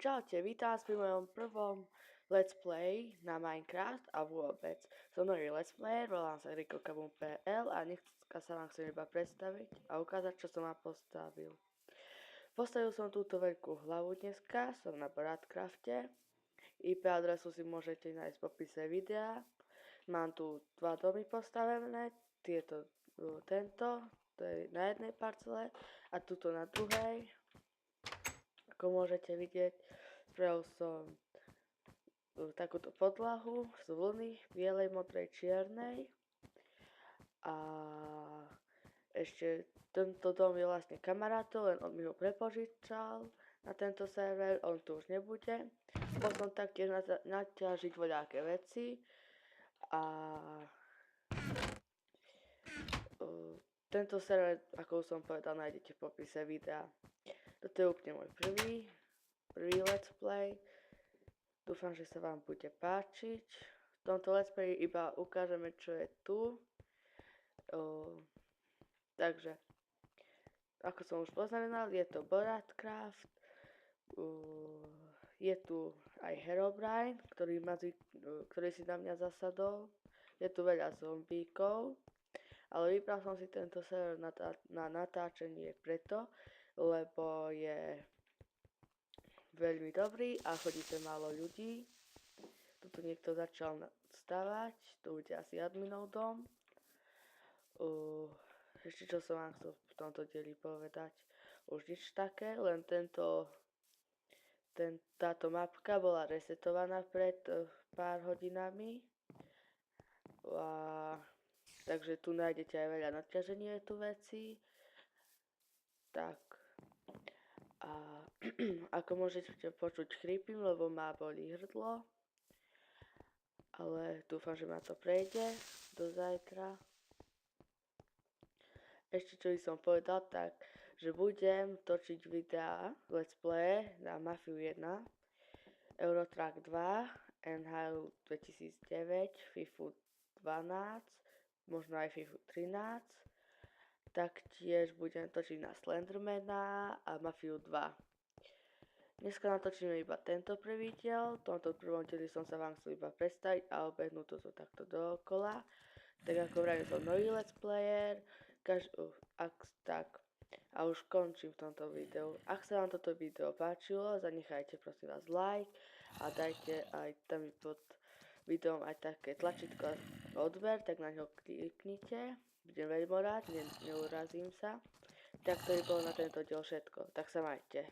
Čaute, vítam vás pri mojom prvom let's play na Minecraft a vôbec. Som nový let's player, volám sa RikoKabum.pl a dneska sa vám chcem iba predstaviť a ukázať, čo som vám postavil. Postavil som túto veľkú hlavu dneska, som na Boratcrafte. IP adresu si môžete nájsť v popise videa. Mám tu dva domy postavené, tento, to je na jednej parcele a tuto na druhej. Ako môžete vidieť, spravil som takúto podlahu z vlny bielej, modrej, čiernej a ešte tento dom je vlastne kamarátov, len on mi ho prepožičal na tento server, on tu už nebude. Potom taktiež naťažiť voľaké veci a tento server, ako už som povedal, nájdete v popise videa. Toto je úplne môj prvý let's play. Dúfam, že sa vám bude páčiť. V tomto let's play iba ukážeme, čo je tu. Takže, ako som už poznamenal, je to Boratcraft. Je tu aj Herobrine, ktorý si na mňa zasadol. Je tu veľa zombíkov. Ale vybral som si tento server na natáčanie preto, lebo je veľmi dobrý a chodíte málo ľudí. Tuto niekto začal stavať, to bude asi adminov dom. Ešte čo som vám chcel v tomto dieli povedať, už nič také, len táto mapka bola resetovaná pred pár hodinami. Takže tu nájdete aj veľa nadťaženie tu veci. Tak. A ako môžete počuť, chrípim, lebo ma bolí hrdlo. Ale dúfam, že ma to prejde do zajtra. Ešte čo by som povedal, tak, že budem točiť videá let's play na Mafiu 1, Eurotrack 2, NHL 2009, FIFU 12, možno aj FIFU 13. Taktiež budem točiť na Slendermana a Mafiu 2. Dneska natočíme iba tento prvý diel. V tomto prvom dieli som sa vám chcel iba predstaviť a obehnúť to takto dookola. Tak ako vravím, som nový let's player. A už končím v tomto videu. Ak sa vám toto video páčilo, zanechajte prosím vás like a dajte aj tam pod videom aj také tlačítko odber, tak na ňo kliknite. Budem veľmi rád, neurazím sa. Tak to by bolo na tento diel všetko. Tak sa majte.